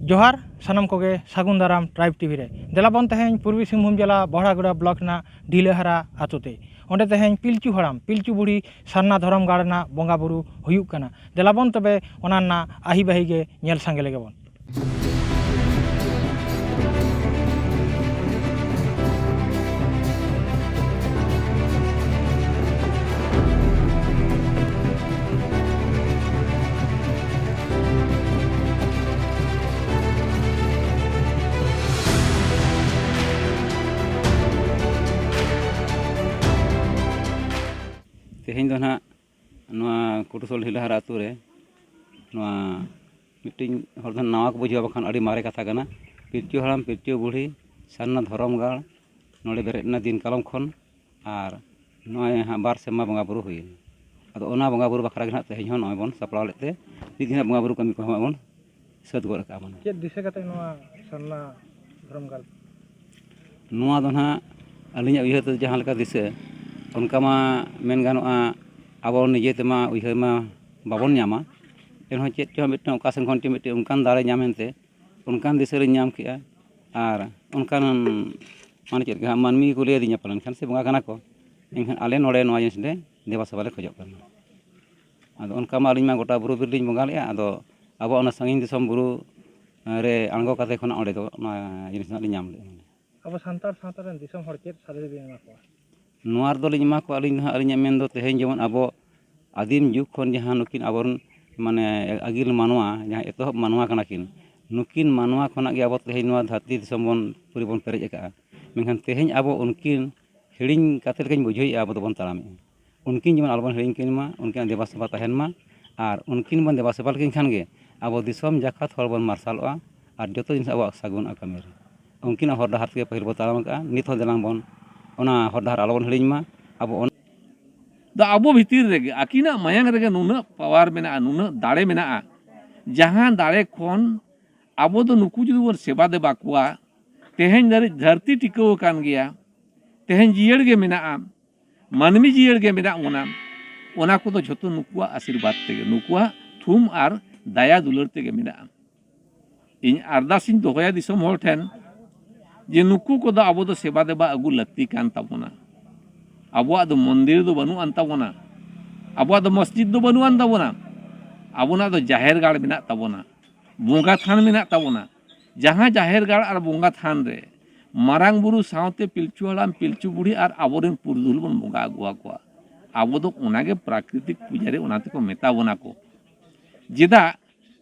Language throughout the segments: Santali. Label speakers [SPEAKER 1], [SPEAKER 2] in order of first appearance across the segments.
[SPEAKER 1] जोहार सानाम कोगे सागुन दाराम ट्राइब टीवी रे देलाबन तेहें पूर्वी सिंहभूम जिला बहड़ागुड़ा ब्लॉक ना ढिलाहारा आतोते ओंडे तेहें पिलचू हड़ाम पिलचू बुढ़ी सारना धरम गाड़ ना बंगा बुरु हुयुग कना देलाबन तबे ओना ना आही बाही गे नेल सांगे लेगेबन।
[SPEAKER 2] तेहें दो ना कुटुसोल ढिलाहारा आतु रे मिट्टिंग नवा को बुझा बखान अड़ी मारे कथा कना पिलचू हड़ाम पिलचू बुढ़ी सारना धरम गाड़ नोड़े बेरेना दिन कालम खन और नॉय बार सेमा बंगा बुरु हुई अदो ओना बंगा बुरु बखरा गे तेहें हो नॉय बन सपड़ाव लेते दिन बंगा बुरु कमी को बन सद गोड़ का बन
[SPEAKER 1] चेक दिशा कते नोआ सारना धरम गाड़
[SPEAKER 2] नोआ दो ना अलिया उयहर तो जहां लेका दिशा उनका मा मेन गानोआ अब निजे तेमा उयहर मा बाबन ᱧᱟᱢᱟ एनहो चेक चो मिट्टन ओका सेन खन चे मिट्टन उनकान दारे ᱧᱟᱢᱮᱱᱛᱮ उनकान दिशा रे ᱧᱟᱢ केआ और उनकान माने चेक गा मानमी को ले दिया पालन खान से बंगा गाना को एनखान आले नोड़े नोआ जिनिस ले देवा सभा ले खजोग करना आदो उनका मा अलिमा गोटा बुरु बिर लिñ बंगा लेआ आदो अब ओना संगिन दिसम बुरु रे आंगो काते खना ओडे दो नोआ जिनिस ना ᱧᱟᱢ ले
[SPEAKER 1] अब संतार सावता रेन दिसम हर चेक सारे बे एमा को
[SPEAKER 2] नोआर दो लिñ मा को अलिñ मेन दो तेहें जेमन अब आदिम जुग खन जहां नुकिन आबरन माने आगिल मानवा जहां एतहब मानवा कना किन नुकिन मानवा खना गे अब तेहें नोआ धरती दिसम बन पूरी बन पेरेज का मेनखान तेहें अब उनकिन हिड़िñ काते लेकिन बुझाइया अब दोबन तारामे उनकिन जेमन आलबन हिड़िñ किन मा उनकिन देवा सेवा तहन मा और उनकिन बन देवा सेवा लेकिन खान गे अब दिसम जाखात हर बन मार्शालआ और जतो जिनिस अब सागुन कमी रे उनकिन हर डहार के पहिल बो ताराम का नित हो देलांग बन ओना हर डहार आलबन हिड़िñ मा अब
[SPEAKER 3] अब भितर रेगे आकिना मायांग रेगे नुना पावर मेना नुना दाड़े मेना जहां दाड़े खन अब तो नुकु जुदी बन सेवा देबा कुआ तेहें धरती टिकाव कान गया तेहें जियड़ गे मेना मानमी जियड़ गे मेना ओना को तो झोतो नुकुआ आशीर्वाद तेगे नुकुआ थुम आर दया दुलर तेगे मेना इन अरदासिन दोहया दिसम होर ठेन जे नुकु को अब तो सेवा देबा अगु लक्ति कान ताबोना आबुआ दो मंदिर दो बनू आन ताबोना आबुआ दो मस्जिद दो बनू आन ताबोना आबुना दो जाहेर गाड़ मेना ताबोना बोंगा थान मेना ताबोना जहां जाहेर गाड़ और बोंगा थान रे मारांग बुरु सावते पिलचू हड़ाम पिलचू बुढ़ी और आबोरेन पुरदुल बन बोंगा अगुआ को आबो दो ओनागे प्राकृतिक पूजारे ओनाते को मेता बोना को जेदा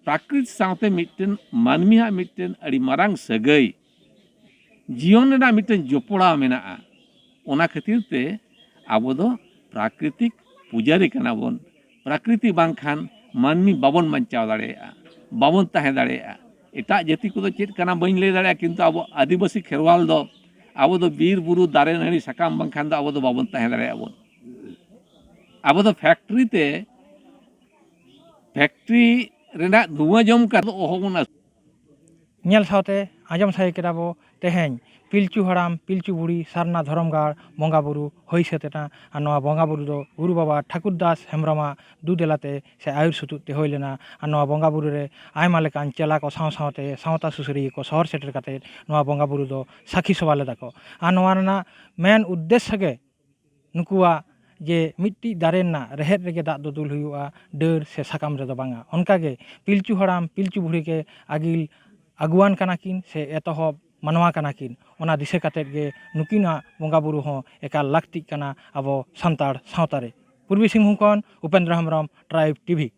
[SPEAKER 3] प्राकृतिक सावते मिट्टन मानमिया मिट्टन अड़ी मारांग सगई जीवन रेना मिट्टन जोपड़ा मेना ओना खातिर ते अब दो प्राकृतिक पूजारी कना बन प्रकृति बांखान मानमी बाबन बांचाव दाड़ेया बाबन तहे दाड़ेया एटा जाति को चेक कना बइन ले दाड़ेया किंतु अब आदिवासी खेरवाल दो अब दो बीर बुरु दारे नाड़ी सकाम बांखान दो अब दो बाबन तहे दाड़ेया बन अब दो फैक्ट्री रेना धुआं जम कर दो ओहबना
[SPEAKER 1] नेल सावते आजम साई केदाबो तेहें पिलचू हड़ाम पिलचू बुढ़ी सारना धरम गाड़ बंगा बुरु होई सेतेना और नवा बंगा बुरु दो गुरु बाबा ठाकुर दास हेम्ब्रमा दू देलाते से आयुर सुतुते होई लेना और नवा बंगा बुरु रे आयमा लेकान चेला को सावते सावता सुसरी को शहर सेटर काते नवा बंगा बुरु दो साखी सभा लेदा को और नवा रना मेन उद्देश्य गे नुकुआ जे मिट्टी दारे ना रेहेद रेगे दाग दो दुल हुआ डर से साकाम रे दो बांगा उनकागे पिलचू हड़ाम पिलचू बुढ़ी के आगिल अगुआन कनाकिन से एतहब मानवा कनाकिन ओना दिशा काते गे नुकिना बंगा बुरु हो एकाल लाक्ति कना अब सान्ताड़ सावता रे पूर्वी सिंहभूम खन उपेंद्र हेम्ब्रम ट्राइब टीवी।